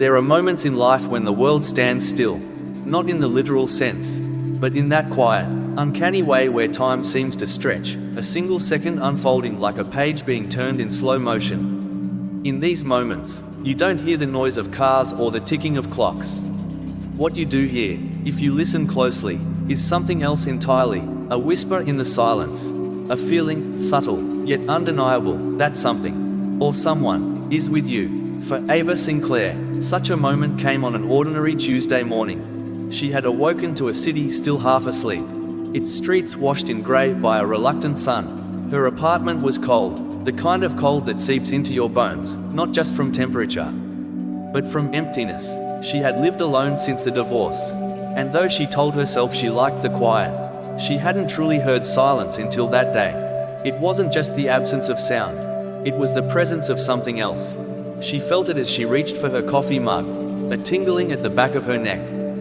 There are moments in life when the world stands still, not in the literal sense, but in that quiet, uncanny way where time seems to stretch, a single second unfolding like a page being turned in slow motion. In these moments, you don't hear the noise of cars or the ticking of clocks. What you do hear, if you listen closely, is something else entirely, a whisper in the silence, a feeling, subtle, yet undeniable, that something, or someone, is with you. For Ava Sinclair, such a moment came on an ordinary Tuesday morning. She had awoken to a city still half asleep, its streets washed in grey by a reluctant sun. Her apartment was cold, the kind of cold that seeps into your bones, not just from temperature, but from emptiness. She had lived alone since the divorce, and though she told herself she liked the quiet, she hadn't truly heard silence until that day. It wasn't just the absence of sound, it was the presence of something else. She felt it as she reached for her coffee mug, a tingling at the back of her neck,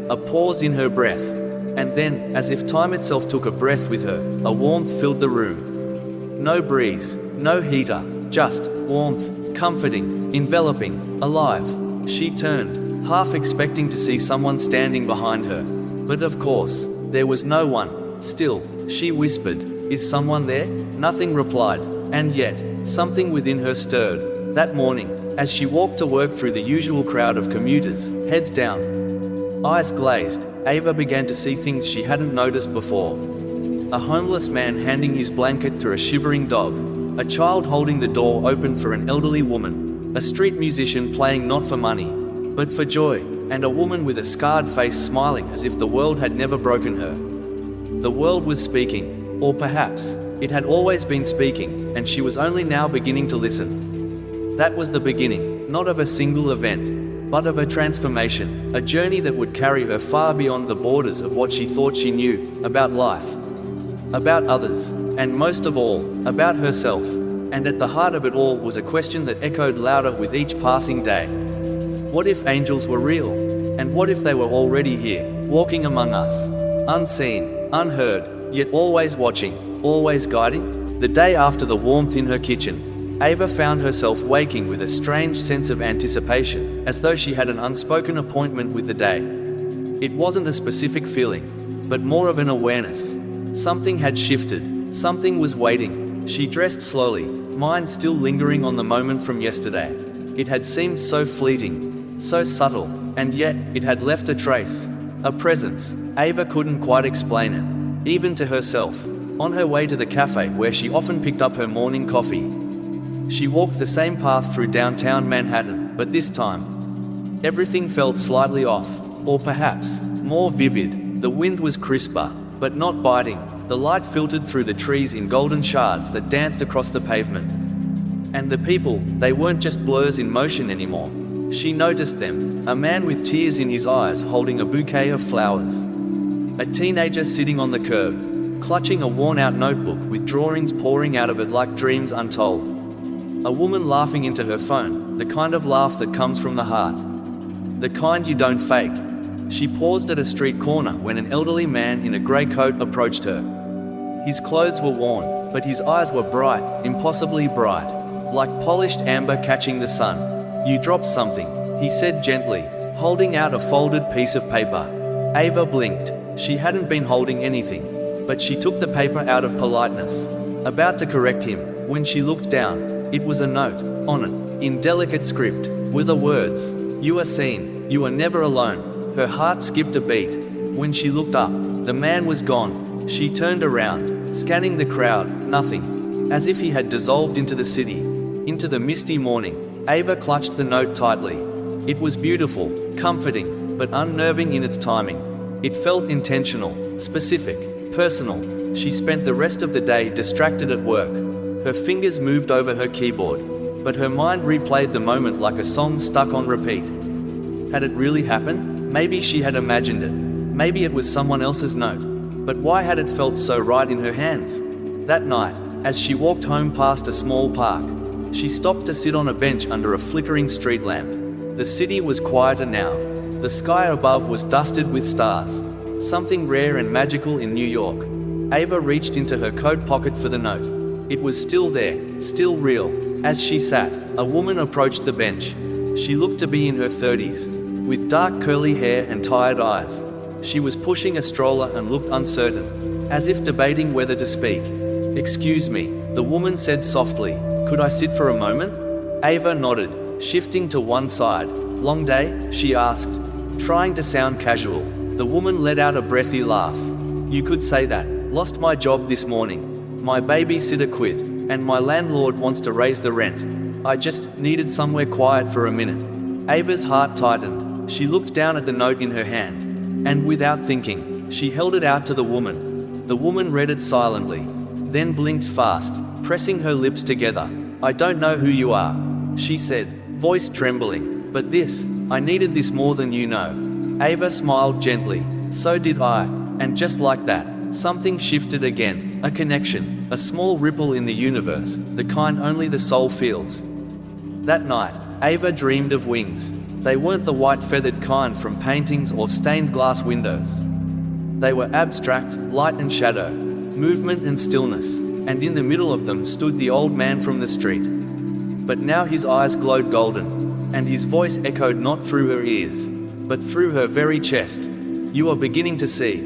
a pause in her breath, and then, as if time itself took a breath with her, a warmth filled the room. No breeze, no heater, just warmth, comforting, enveloping, alive. She turned, half expecting to see someone standing behind her, but of course, there was no one. Still, she whispered, "Is someone there?" Nothing replied, and yet, something within her stirred. That morning, as she walked to work through the usual crowd of commuters, heads down, eyes glazed, Ava began to see things she hadn't noticed before. A homeless man handing his blanket to a shivering dog, a child holding the door open for an elderly woman, a street musician playing not for money, but for joy, and a woman with a scarred face smiling as if the world had never broken her. The world was speaking, or perhaps, it had always been speaking, and she was only now beginning to listen. That was the beginning, not of a single event, but of a transformation, a journey that would carry her far beyond the borders of what she thought she knew, about life, about others, and most of all, about herself. And at the heart of it all was a question that echoed louder with each passing day. What if angels were real? And what if they were already here, walking among us, unseen, unheard, yet always watching, always guiding? The day after the warmth in her kitchen, Ava found herself waking with a strange sense of anticipation, as though she had an unspoken appointment with the day. It wasn't a specific feeling, but more of an awareness. Something had shifted, something was waiting. She dressed slowly, mind still lingering on the moment from yesterday. It had seemed so fleeting, so subtle, and yet, it had left a trace, a presence. Ava couldn't quite explain it, even to herself. On her way to the cafe where she often picked up her morning coffee, she walked the same path through downtown Manhattan, but this time, everything felt slightly off, or perhaps, more vivid. The wind was crisper, but not biting. The light filtered through the trees in golden shards that danced across the pavement. And the people, they weren't just blurs in motion anymore. She noticed them, a man with tears in his eyes holding a bouquet of flowers. A teenager sitting on the curb, clutching a worn-out notebook with drawings pouring out of it like dreams untold. A woman laughing into her phone, the kind of laugh that comes from the heart. The kind you don't fake. She paused at a street corner when an elderly man in a grey coat approached her. His clothes were worn, but his eyes were bright, impossibly bright, like polished amber catching the sun. "You dropped something," he said gently, holding out a folded piece of paper. Ava blinked. She hadn't been holding anything, but she took the paper out of politeness, about to correct him, when she looked down. It was a note. On it, in delicate script, were the words, "You are seen, you are never alone." Her heart skipped a beat. When she looked up, the man was gone. She turned around, scanning the crowd, nothing. As if he had dissolved into the city, into the misty morning. Ava clutched the note tightly. It was beautiful, comforting, but unnerving in its timing. It felt intentional, specific, personal. She spent the rest of the day distracted at work. Her fingers moved over her keyboard, but her mind replayed the moment like a song stuck on repeat. Had it really happened? Maybe she had imagined it. Maybe it was someone else's note. But why had it felt so right in her hands? That night, as she walked home past a small park, she stopped to sit on a bench under a flickering street lamp. The city was quieter now. The sky above was dusted with stars. Something rare and magical in New York. Ava reached into her coat pocket for the note. It was still there, still real. As she sat, a woman approached the bench. She looked to be in her 30s, with dark curly hair and tired eyes. She was pushing a stroller and looked uncertain, as if debating whether to speak. "Excuse me," the woman said softly. "Could I sit for a moment?" Ava nodded, shifting to one side. "Long day?" she asked, trying to sound casual. The woman let out a breathy laugh. "You could say that. Lost my job this morning. My babysitter quit, and my landlord wants to raise the rent. I just needed somewhere quiet for a minute." Ava's heart tightened. She looked down at the note in her hand, and without thinking, she held it out to the woman. The woman read it silently, then blinked fast, pressing her lips together. "I don't know who you are," she said, voice trembling, "but I needed this more than you know." Ava smiled gently. "So did I." And just like that, something shifted again, a connection, a small ripple in the universe, the kind only the soul feels. That night, Ava dreamed of wings. They weren't the white feathered kind from paintings or stained glass windows. They were abstract, light and shadow, movement and stillness, and in the middle of them stood the old man from the street. But now his eyes glowed golden, and his voice echoed not through her ears, but through her very chest. "You are beginning to see."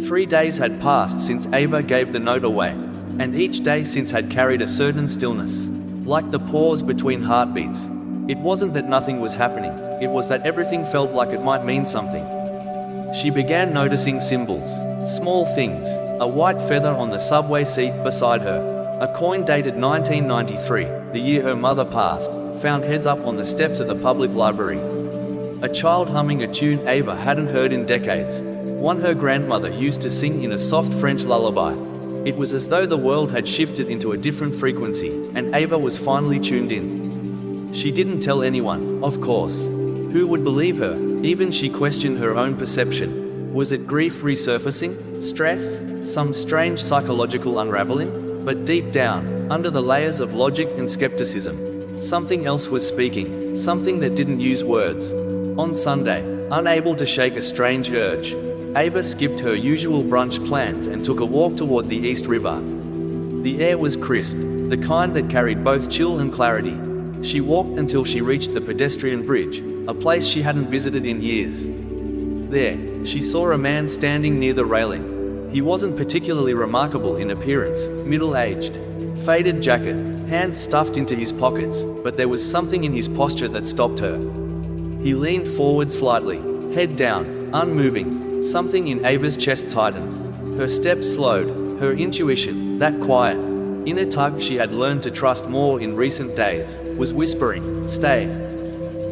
3 days had passed since Ava gave the note away, and each day since had carried a certain stillness, like the pause between heartbeats. It wasn't that nothing was happening, it was that everything felt like it might mean something. She began noticing symbols, small things, a white feather on the subway seat beside her, a coin dated 1993, the year her mother passed, found heads up on the steps of the public library. A child humming a tune Ava hadn't heard in decades, one her grandmother used to sing in a soft French lullaby. It was as though the world had shifted into a different frequency, and Ava was finally tuned in. She didn't tell anyone, of course. Who would believe her? Even she questioned her own perception. Was it grief resurfacing? Stress? Some strange psychological unraveling? But deep down, under the layers of logic and skepticism, something else was speaking, something that didn't use words. On Sunday, unable to shake a strange urge, Ava skipped her usual brunch plans and took a walk toward the East River. The air was crisp, the kind that carried both chill and clarity. She walked until she reached the pedestrian bridge, a place she hadn't visited in years. There, she saw a man standing near the railing. He wasn't particularly remarkable in appearance, middle-aged, faded jacket, hands stuffed into his pockets, but there was something in his posture that stopped her. He leaned forward slightly, head down, unmoving. Something in Ava's chest tightened. Her steps slowed, her intuition, that quiet, inner tug she had learned to trust more in recent days, was whispering, "Stay."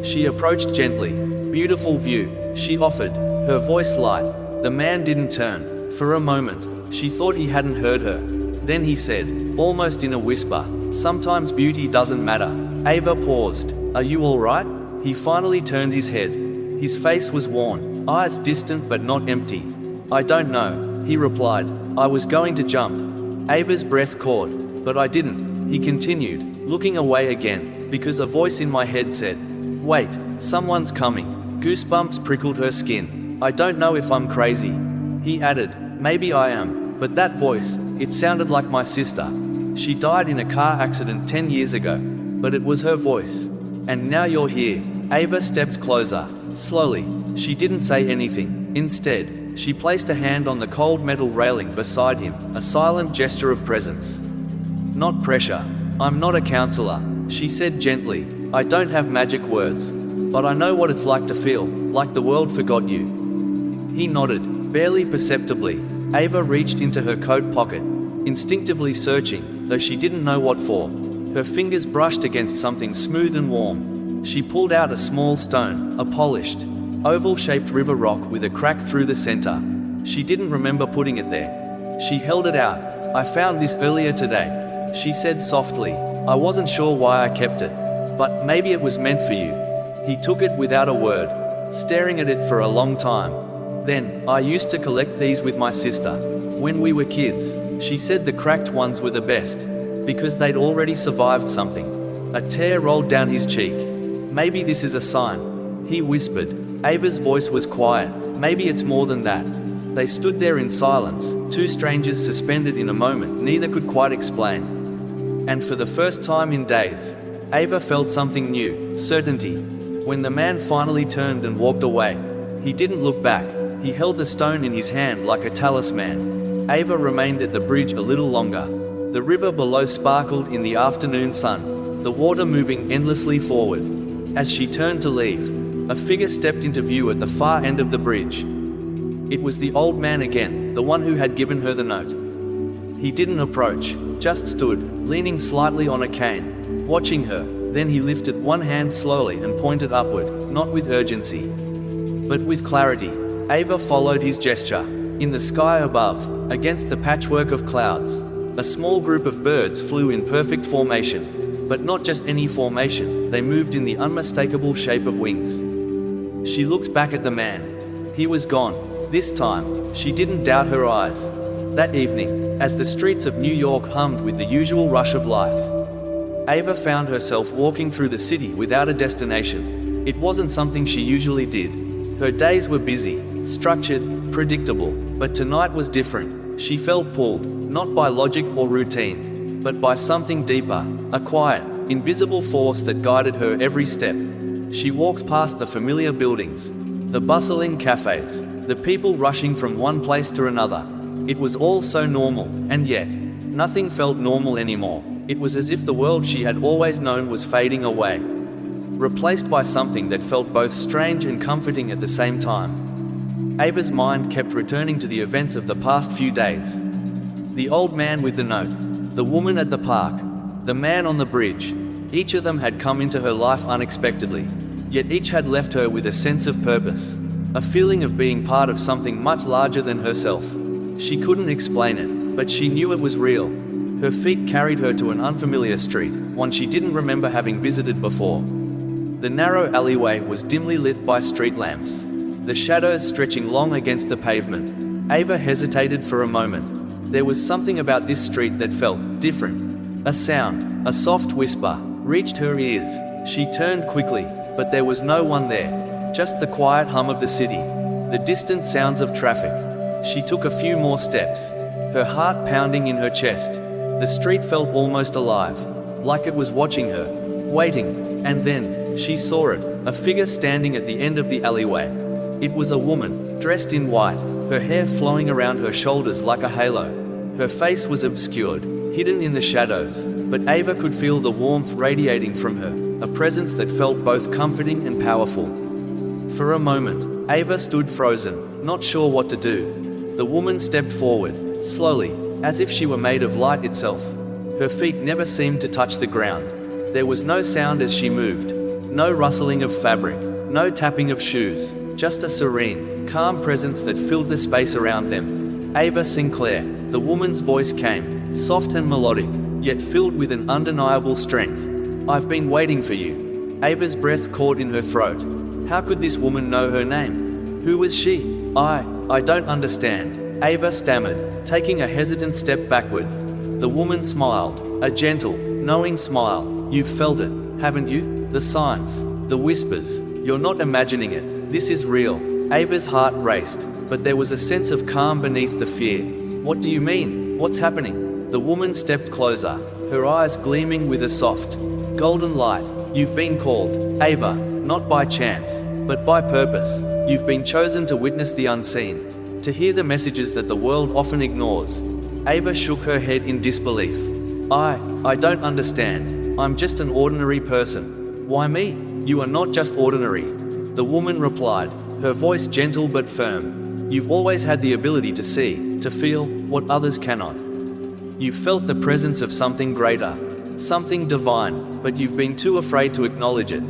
She approached gently. "Beautiful view," she offered, her voice light. The man didn't turn. For a moment, she thought he hadn't heard her. Then he said, almost in a whisper, "Sometimes beauty doesn't matter." Ava paused. "Are you all right?" He finally turned his head. His face was worn, eyes distant but not empty. "I don't know," he replied. "I was going to jump." Ava's breath caught. "But I didn't," he continued, looking away again, "because a voice in my head said, 'Wait, someone's coming.'" Goosebumps prickled her skin. "I don't know if I'm crazy," he added. "Maybe I am, but that voice, it sounded like my sister. She died in a car accident 10 years ago, but it was her voice. And now you're here." Ava stepped closer. Slowly, she didn't say anything. Instead, she placed a hand on the cold metal railing beside him, a silent gesture of presence. "Not pressure. I'm not a counselor," she said gently. "I don't have magic words. But I know what it's like to feel like the world forgot you." He nodded, barely perceptibly. Ava reached into her coat pocket, instinctively searching, though she didn't know what for. Her fingers brushed against something smooth and warm. She pulled out a small stone, a polished, oval-shaped river rock with a crack through the center. She didn't remember putting it there. She held it out. "I found this earlier today," she said softly. "I wasn't sure why I kept it, but maybe it was meant for you." He took it without a word, staring at it for a long time. Then, "I used to collect these with my sister. When we were kids," she said. "The cracked ones were the best, because they'd already survived something." A tear rolled down his cheek. "Maybe this is a sign," he whispered. Ava's voice was quiet. "Maybe it's more than that." They stood there in silence, two strangers suspended in a moment neither could quite explain. And for the first time in days, Ava felt something new, certainty. When the man finally turned and walked away, he didn't look back. He held the stone in his hand like a talisman. Ava remained at the bridge a little longer. The river below sparkled in the afternoon sun, the water moving endlessly forward. As she turned to leave, a figure stepped into view at the far end of the bridge. It was the old man again, the one who had given her the note. He didn't approach, just stood, leaning slightly on a cane, watching her. Then he lifted one hand slowly and pointed upward, not with urgency, but with clarity. Ava followed his gesture. In the sky above, against the patchwork of clouds, a small group of birds flew in perfect formation. But not just any formation, they moved in the unmistakable shape of wings. She looked back at the man. He was gone. This time, she didn't doubt her eyes. That evening, as the streets of New York hummed with the usual rush of life, Ava found herself walking through the city without a destination. It wasn't something she usually did. Her days were busy, structured, predictable, but tonight was different. She felt pulled, not by logic or routine, but by something deeper, a quiet, invisible force that guided her every step. She walked past the familiar buildings, the bustling cafes, the people rushing from one place to another. It was all so normal, and yet, nothing felt normal anymore. It was as if the world she had always known was fading away, replaced by something that felt both strange and comforting at the same time. Ava's mind kept returning to the events of the past few days. The old man with the note, the woman at the park, the man on the bridge. Each of them had come into her life unexpectedly, yet each had left her with a sense of purpose, a feeling of being part of something much larger than herself. She couldn't explain it, but she knew it was real. Her feet carried her to an unfamiliar street, one she didn't remember having visited before. The narrow alleyway was dimly lit by street lamps, the shadows stretching long against the pavement. Ava hesitated for a moment. There was something about this street that felt different. A sound, a soft whisper, reached her ears. She turned quickly, but there was no one there, just the quiet hum of the city, the distant sounds of traffic. She took a few more steps, her heart pounding in her chest. The street felt almost alive, like it was watching her, waiting, and then, she saw it, a figure standing at the end of the alleyway. It was a woman, dressed in white, her hair flowing around her shoulders like a halo. Her face was obscured, hidden in the shadows, but Ava could feel the warmth radiating from her, a presence that felt both comforting and powerful. For a moment, Ava stood frozen, not sure what to do. The woman stepped forward, slowly, as if she were made of light itself. Her feet never seemed to touch the ground. There was no sound as she moved, no rustling of fabric, no tapping of shoes, just a serene, calm presence that filled the space around them. Ava Sinclair, the woman's voice came, soft and melodic, yet filled with an undeniable strength. "I've been waiting for you." Ava's breath caught in her throat. How could this woman know her name? Who was she? I don't understand," Ava stammered, taking a hesitant step backward. The woman smiled, a gentle, knowing smile. "You've felt it, haven't you? The signs, the whispers. You're not imagining it. This is real." Ava's heart raced, but there was a sense of calm beneath the fear. "What do you mean? What's happening?" The woman stepped closer, her eyes gleaming with a soft, golden light. "You've been called, Ava, not by chance, but by purpose. You've been chosen to witness the unseen, to hear the messages that the world often ignores." Ava shook her head in disbelief. I don't understand. I'm just an ordinary person." "Why me? You are not just ordinary," the woman replied, her voice gentle but firm. "You've always had the ability to see, to feel, what others cannot. You've felt the presence of something greater, something divine, but you've been too afraid to acknowledge it."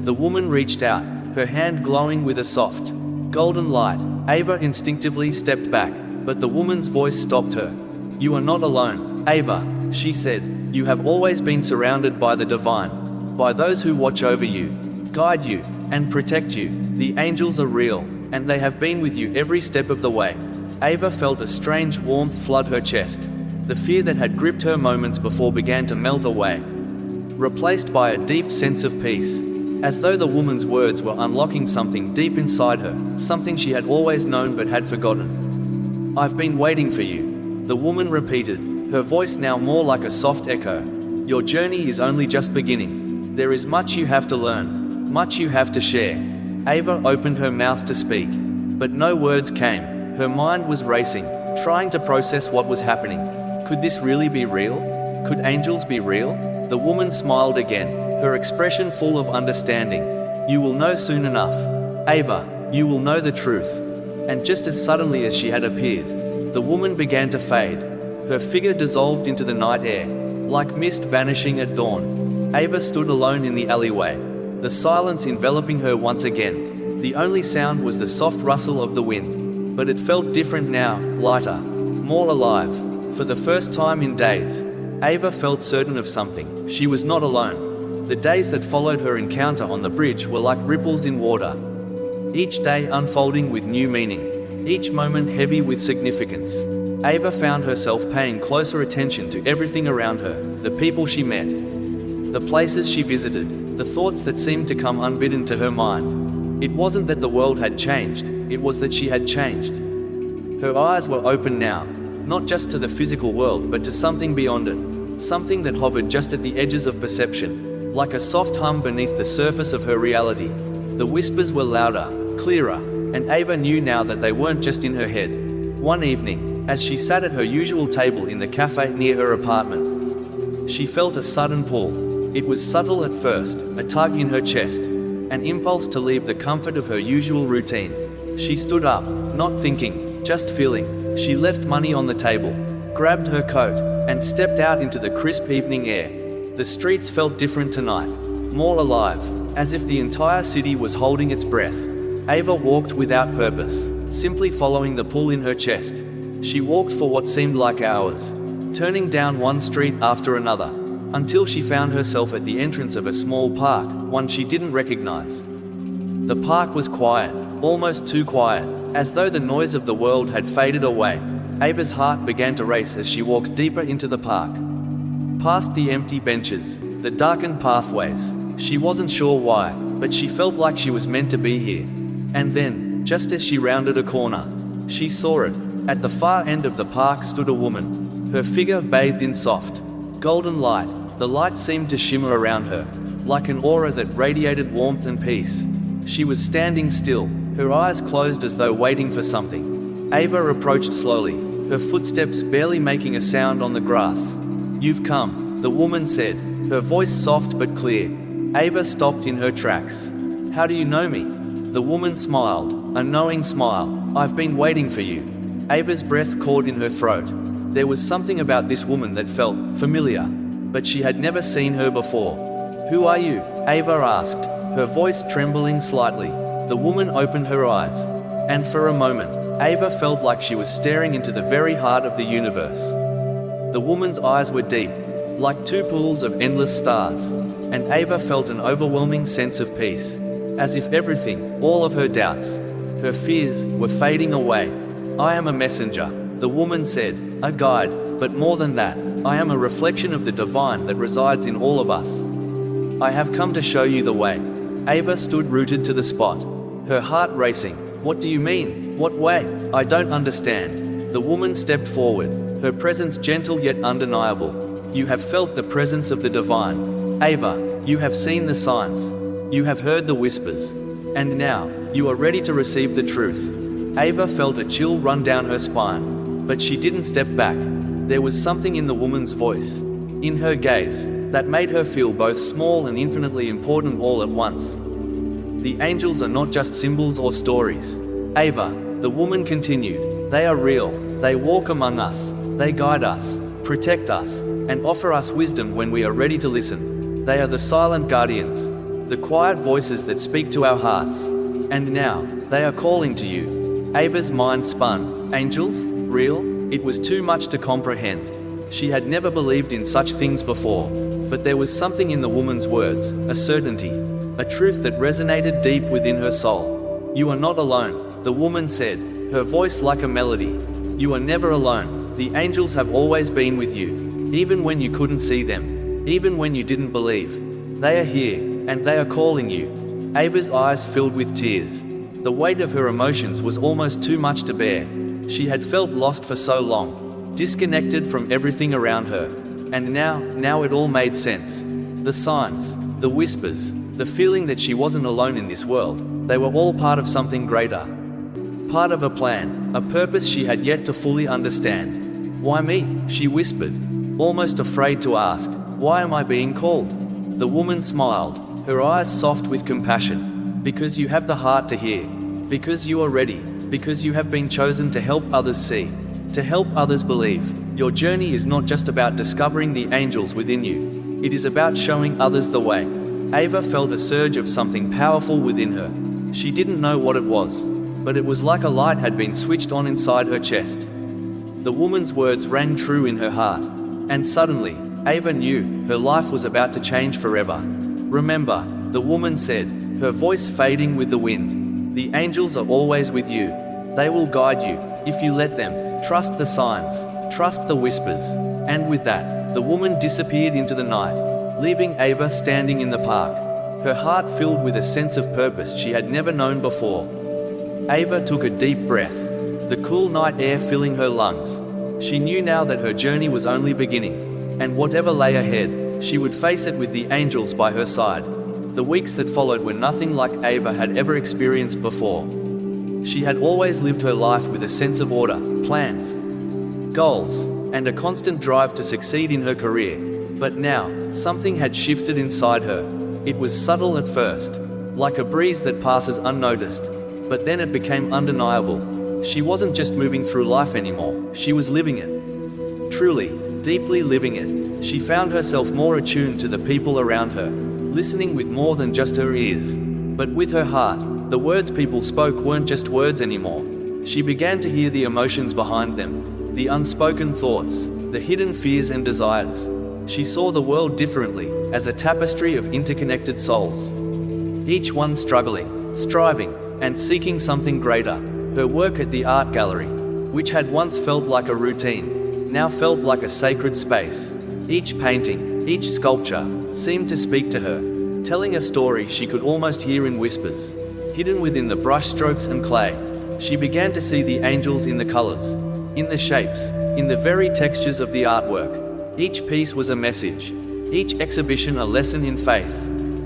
The woman reached out, her hand glowing with a soft, golden light. Ava instinctively stepped back, but the woman's voice stopped her. "You are not alone, Ava," she said. "You have always been surrounded by the divine, by those who watch over you, guide you, and protect you. The angels are real, and they have been with you every step of the way." Ava felt a strange warmth flood her chest. The fear that had gripped her moments before began to melt away, replaced by a deep sense of peace, as though the woman's words were unlocking something deep inside her, something she had always known but had forgotten. "I've been waiting for you," the woman repeated, her voice now more like a soft echo. "Your journey is only just beginning. There is much you have to learn, much you have to share. Ava opened her mouth to speak, but no words came. Her mind was racing, trying to process what was happening. Could this really be real? Could angels be real? The woman smiled again, her expression full of understanding. You will know soon enough. Ava, you will know the truth. And just as suddenly as she had appeared, the woman began to fade. Her figure dissolved into the night air, like mist vanishing at dawn. Ava stood alone in the alleyway, the silence enveloping her once again. The only sound was the soft rustle of the wind, but it felt different now, lighter, more alive. For the first time in days, Ava felt certain of something. She was not alone. The days that followed her encounter on the bridge were like ripples in water, each day unfolding with new meaning, each moment heavy with significance. Ava found herself paying closer attention to everything around her, the people she met, the places she visited, the thoughts that seemed to come unbidden to her mind. It wasn't that the world had changed, it was that she had changed. Her eyes were open now, not just to the physical world but to something beyond it, something that hovered just at the edges of perception, like a soft hum beneath the surface of her reality. The whispers were louder, clearer, and Ava knew now that they weren't just in her head. One evening, as she sat at her usual table in the cafe near her apartment, she felt a sudden pull. It was subtle at first, a tug in her chest, an impulse to leave the comfort of her usual routine. She stood up, not thinking, just feeling. She left money on the table, grabbed her coat, and stepped out into the crisp evening air. The streets felt different tonight, more alive, as if the entire city was holding its breath. Ava walked without purpose, simply following the pull in her chest. She walked for what seemed like hours, turning down one street after another, until she found herself at the entrance of a small park, one she didn't recognize. The park was quiet, almost too quiet, as though the noise of the world had faded away. Ava's heart began to race as she walked deeper into the park, past the empty benches, the darkened pathways. She wasn't sure why, but she felt like she was meant to be here. And then, just as she rounded a corner, she saw it. At the far end of the park stood a woman, her figure bathed in soft, golden light. The light seemed to shimmer around her, like an aura that radiated warmth and peace. She was standing still, her eyes closed as though waiting for something. Ava approached slowly, her footsteps barely making a sound on the grass. "You've come," the woman said, her voice soft but clear. Ava stopped in her tracks. "How do you know me?" The woman smiled, a knowing smile. "I've been waiting for you." Ava's breath caught in her throat. There was something about this woman that felt familiar, but she had never seen her before. "Who are you?" Ava asked, her voice trembling slightly. The woman opened her eyes, and for a moment, Ava felt like she was staring into the very heart of the universe. The woman's eyes were deep, like two pools of endless stars, and Ava felt an overwhelming sense of peace, as if everything, all of her doubts, her fears, were fading away. "I am a messenger," the woman said, "a guide, but more than that, I am a reflection of the divine that resides in all of us. I have come to show you the way." Ava stood rooted to the spot, her heart racing. "What do you mean? What way? I don't understand." The woman stepped forward, her presence gentle yet undeniable. "You have felt the presence of the divine, Ava. You have seen the signs. You have heard the whispers. And now, you are ready to receive the truth." Ava felt a chill run down her spine, but she didn't step back. There was something in the woman's voice, in her gaze, that made her feel both small and infinitely important all at once. "The angels are not just symbols or stories, Ava," the woman continued. "They are real. They walk among us. They guide us, protect us, and offer us wisdom when we are ready to listen. They are the silent guardians, the quiet voices that speak to our hearts. And now, they are calling to you." Ava's mind spun. Angels? Real? It was too much to comprehend. She had never believed in such things before, but there was something in the woman's words, a certainty, a truth that resonated deep within her soul. "You are not alone," the woman said, her voice like a melody. "You are never alone. The angels have always been with you, even when you couldn't see them, even when you didn't believe. They are here, and they are calling you." Ava's eyes filled with tears. The weight of her emotions was almost too much to bear. She had felt lost for so long, disconnected from everything around her. And now it all made sense. The signs, the whispers, The feeling that she wasn't alone in this world, they were all part of something greater. Part of a plan, a purpose she had yet to fully understand. "Why me?" she whispered, almost afraid to ask. "Why am I being called?" The woman smiled, her eyes soft with compassion. "Because you have the heart to hear. Because you are ready. Because you have been chosen to help others see. To help others believe. Your journey is not just about discovering the angels within you. It is about showing others the way." Ava felt a surge of something powerful within her. She didn't know what it was, but it was like a light had been switched on inside her chest. The woman's words rang true in her heart, and suddenly, Ava knew her life was about to change forever. "Remember," the woman said, her voice fading with the wind, "the angels are always with you. They will guide you, if you let them. Trust the signs, trust the whispers." And with that, the woman disappeared into the night, leaving Ava standing in the park, her heart filled with a sense of purpose she had never known before. Ava took a deep breath, the cool night air filling her lungs. She knew now that her journey was only beginning, and whatever lay ahead, she would face it with the angels by her side. The weeks that followed were nothing like Ava had ever experienced before. She had always lived her life with a sense of order, plans, goals, and a constant drive to succeed in her career. But now, something had shifted inside her. It was subtle at first, like a breeze that passes unnoticed, but then it became undeniable. She wasn't just moving through life anymore, she was living it. Truly, deeply living it. She found herself more attuned to the people around her, listening with more than just her ears, but with her heart. The words people spoke weren't just words anymore. She began to hear the emotions behind them, the unspoken thoughts, the hidden fears and desires. She saw the world differently, as a tapestry of interconnected souls, each one struggling, striving, and seeking something greater. Her work at the art gallery, which had once felt like a routine, now felt like a sacred space. Each painting, each sculpture, seemed to speak to her, telling a story she could almost hear in whispers. Hidden within the brushstrokes and clay, she began to see the angels in the colors, in the shapes, in the very textures of the artwork. Each piece was a message, each exhibition a lesson in faith,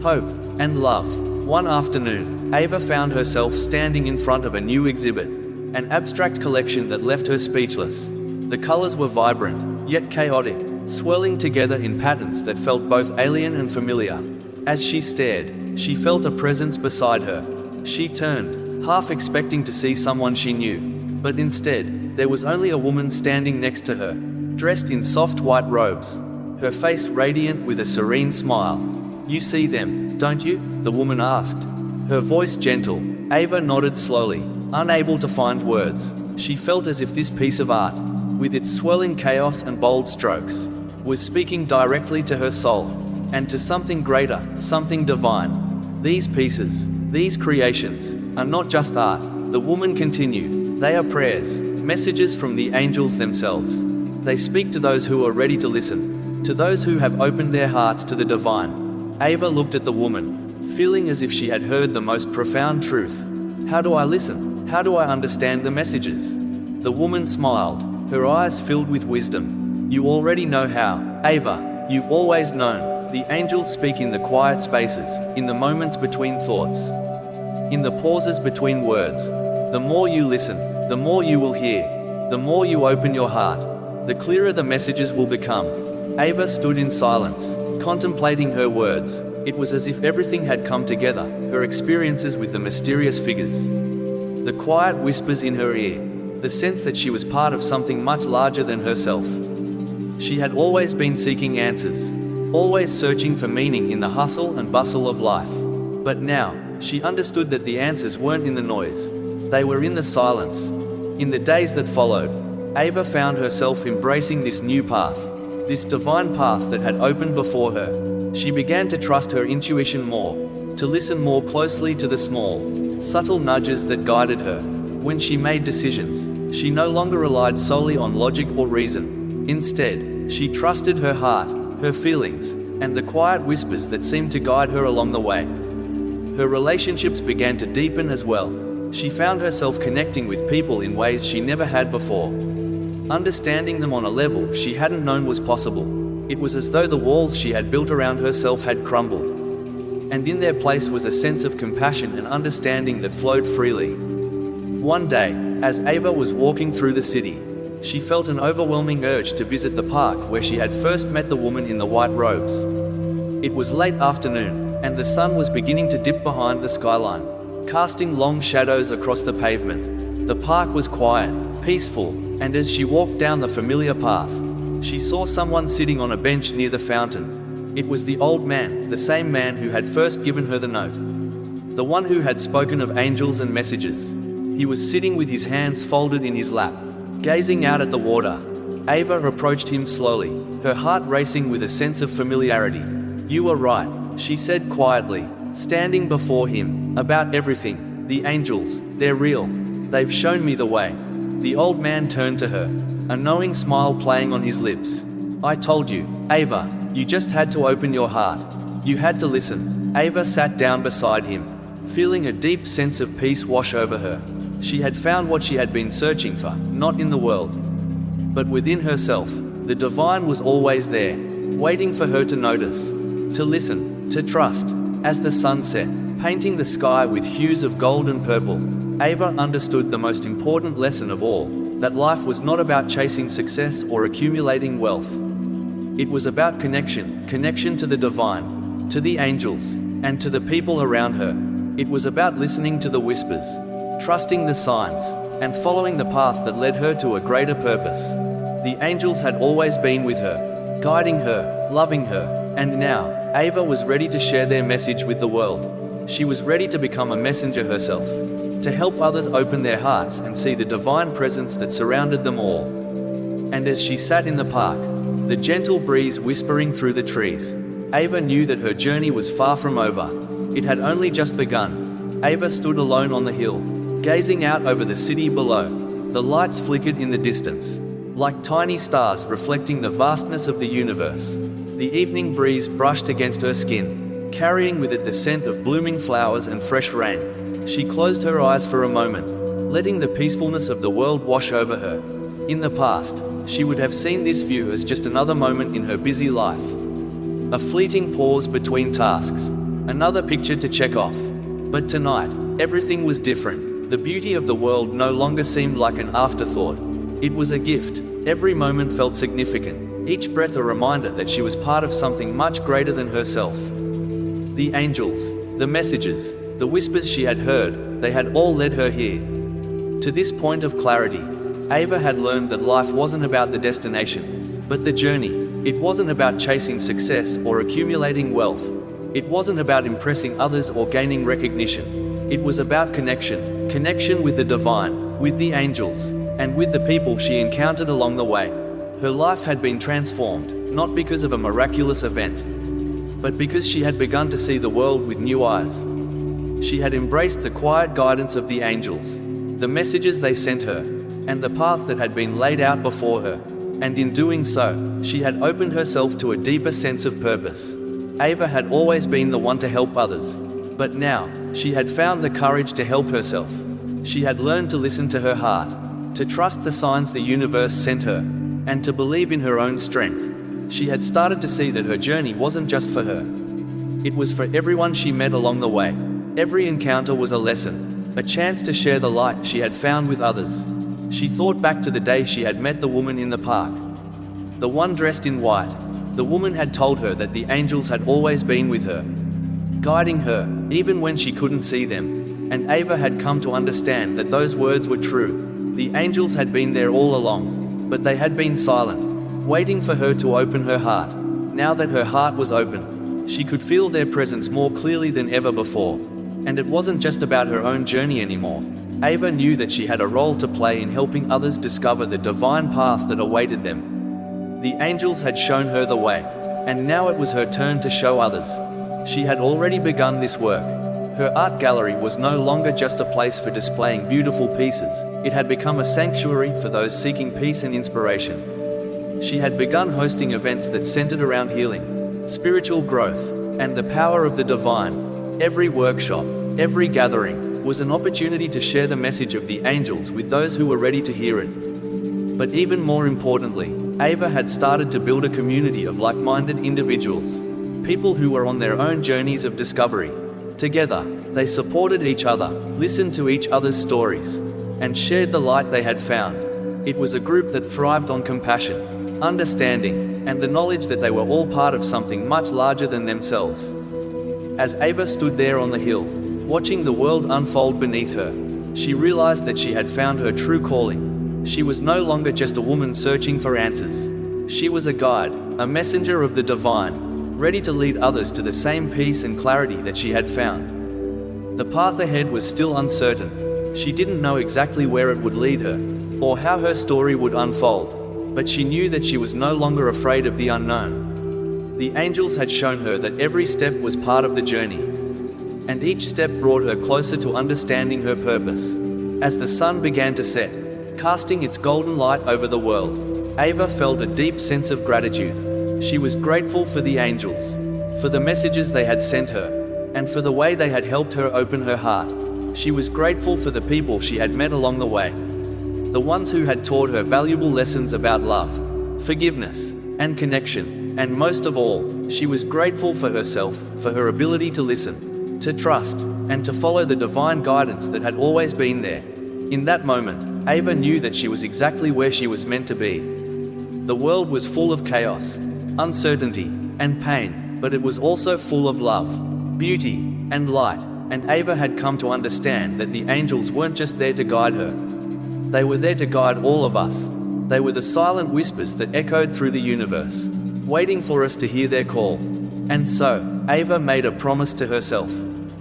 hope, and love. One afternoon, Ava found herself standing in front of a new exhibit, an abstract collection that left her speechless. The colors were vibrant, yet chaotic, swirling together in patterns that felt both alien and familiar. As she stared, she felt a presence beside her. She turned, half expecting to see someone she knew, but instead, there was only a woman standing next to her, dressed in soft white robes, her face radiant with a serene smile. "You see them, don't you?" the woman asked, her voice gentle. Ava nodded slowly, unable to find words. She felt as if this piece of art, with its swirling chaos and bold strokes, was speaking directly to her soul, and to something greater, something divine. "These pieces, these creations, are not just art," the woman continued. "They are prayers, messages from the angels themselves. They speak to those who are ready to listen, to those who have opened their hearts to the divine." Ava looked at the woman, feeling as if she had heard the most profound truth. "How do I listen? How do I understand the messages?" The woman smiled, her eyes filled with wisdom. "You already know how, Ava. You've always known. The angels speak in the quiet spaces, in the moments between thoughts, in the pauses between words. The more you listen, the more you will hear. The more you open your heart, the clearer the messages will become." Ava stood in silence, contemplating her words. It was as if everything had come together, her experiences with the mysterious figures, the quiet whispers in her ear, the sense that she was part of something much larger than herself. She had always been seeking answers, always searching for meaning in the hustle and bustle of life. But now, she understood that the answers weren't in the noise. They were in the silence. In the days that followed, Ava found herself embracing this new path, this divine path that had opened before her. She began to trust her intuition more, to listen more closely to the small, subtle nudges that guided her. When she made decisions, she no longer relied solely on logic or reason. Instead, she trusted her heart, her feelings, and the quiet whispers that seemed to guide her along the way. Her relationships began to deepen as well. She found herself connecting with people in ways she never had before, understanding them on a level she hadn't known was possible. It was as though the walls she had built around herself had crumbled. and in their place was a sense of compassion and understanding that flowed freely. One day, as Ava was walking through the city, she felt an overwhelming urge to visit the park where she had first met the woman in the white robes. It was late afternoon, and the sun was beginning to dip behind the skyline, casting long shadows across the pavement. The park was quiet, peaceful, and as she walked down the familiar path, she saw someone sitting on a bench near the fountain. It was the old man, the same man who had first given her the note. The one who had spoken of angels and messages. He was sitting with his hands folded in his lap, gazing out at the water. Ava approached him slowly, her heart racing with a sense of familiarity. "You were right," she said quietly, standing before him. "About everything. The angels, they're real. They've shown me the way." The old man turned to her, a knowing smile playing on his lips. "I told you, Ava, you just had to open your heart. You had to listen." Ava sat down beside him, feeling a deep sense of peace wash over her. She had found what she had been searching for, not in the world, but within herself. The divine was always there, waiting for her to notice, to listen, to trust. As the sun set, painting the sky with hues of gold and purple, Ava understood the most important lesson of all, that life was not about chasing success or accumulating wealth. It was about connection to the divine, to the angels, and to the people around her. It was about listening to the whispers, trusting the signs, and following the path that led her to a greater purpose. The angels had always been with her, guiding her, loving her, and now, Ava was ready to share their message with the world. She was ready to become a messenger herself, to help others open their hearts and see the divine presence that surrounded them all. And as she sat in the park, the gentle breeze whispering through the trees, Ava knew that her journey was far from over. It had only just begun. Ava stood alone on the hill, gazing out over the city below. The lights flickered in the distance, like tiny stars reflecting the vastness of the universe. The evening breeze brushed against her skin, carrying with it the scent of blooming flowers and fresh rain. She closed her eyes for a moment, letting the peacefulness of the world wash over her. In the past, she would have seen this view as just another moment in her busy life. A fleeting pause between tasks, another picture to check off. But tonight, everything was different. The beauty of the world no longer seemed like an afterthought. It was a gift. Every moment felt significant, each breath a reminder that she was part of something much greater than herself. The angels, the messages, the whispers she had heard, they had all led her here. To this point of clarity, Ava had learned that life wasn't about the destination, but the journey. It wasn't about chasing success or accumulating wealth. It wasn't about impressing others or gaining recognition. It was about connection with the divine, with the angels, and with the people she encountered along the way. Her life had been transformed, not because of a miraculous event, but because she had begun to see the world with new eyes. She had embraced the quiet guidance of the angels, the messages they sent her, and the path that had been laid out before her. And in doing so, she had opened herself to a deeper sense of purpose. Ava had always been the one to help others, but now, she had found the courage to help herself. She had learned to listen to her heart, to trust the signs the universe sent her, and to believe in her own strength. She had started to see that her journey wasn't just for her. It was for everyone she met along the way. Every encounter was a lesson, a chance to share the light she had found with others. She thought back to the day she had met the woman in the park. The one dressed in white. The woman had told her that the angels had always been with her, guiding her, even when she couldn't see them. And Ava had come to understand that those words were true. The angels had been there all along, but they had been silent, waiting for her to open her heart. Now that her heart was open, she could feel their presence more clearly than ever before. And it wasn't just about her own journey anymore. Ava knew that she had a role to play in helping others discover the divine path that awaited them. The angels had shown her the way, and now it was her turn to show others. She had already begun this work. Her art gallery was no longer just a place for displaying beautiful pieces. It had become a sanctuary for those seeking peace and inspiration. She had begun hosting events that centered around healing, spiritual growth, and the power of the divine. Every workshop, every gathering, was an opportunity to share the message of the angels with those who were ready to hear it. But even more importantly, Ava had started to build a community of like-minded individuals, people who were on their own journeys of discovery. Together, they supported each other, listened to each other's stories, and shared the light they had found. It was a group that thrived on compassion, understanding, and the knowledge that they were all part of something much larger than themselves. As Ava stood there on the hill, watching the world unfold beneath her, she realized that she had found her true calling. She was no longer just a woman searching for answers. She was a guide, a messenger of the divine, ready to lead others to the same peace and clarity that she had found. The path ahead was still uncertain. She didn't know exactly where it would lead her, or how her story would unfold, but she knew that she was no longer afraid of the unknown. The angels had shown her that every step was part of the journey, and each step brought her closer to understanding her purpose. As the sun began to set, casting its golden light over the world, Ava felt a deep sense of gratitude. She was grateful for the angels, for the messages they had sent her, and for the way they had helped her open her heart. She was grateful for the people she had met along the way, the ones who had taught her valuable lessons about love, forgiveness, and connection. And most of all, she was grateful for herself, for her ability to listen, to trust, and to follow the divine guidance that had always been there. In that moment, Ava knew that she was exactly where she was meant to be. The world was full of chaos, uncertainty, and pain, but it was also full of love, beauty, and light, and Ava had come to understand that the angels weren't just there to guide her. They were there to guide all of us. They were the silent whispers that echoed through the universe, waiting for us to hear their call. And so, Ava made a promise to herself.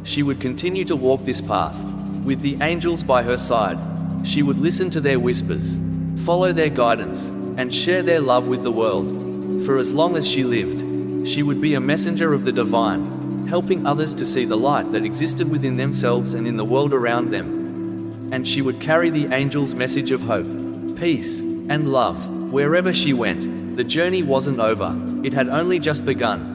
She would continue to walk this path, with the angels by her side. She would listen to their whispers, follow their guidance, and share their love with the world. For as long as she lived, she would be a messenger of the divine, helping others to see the light that existed within themselves and in the world around them. And she would carry the angels' message of hope, peace, and love wherever she went. The journey wasn't over, it had only just begun.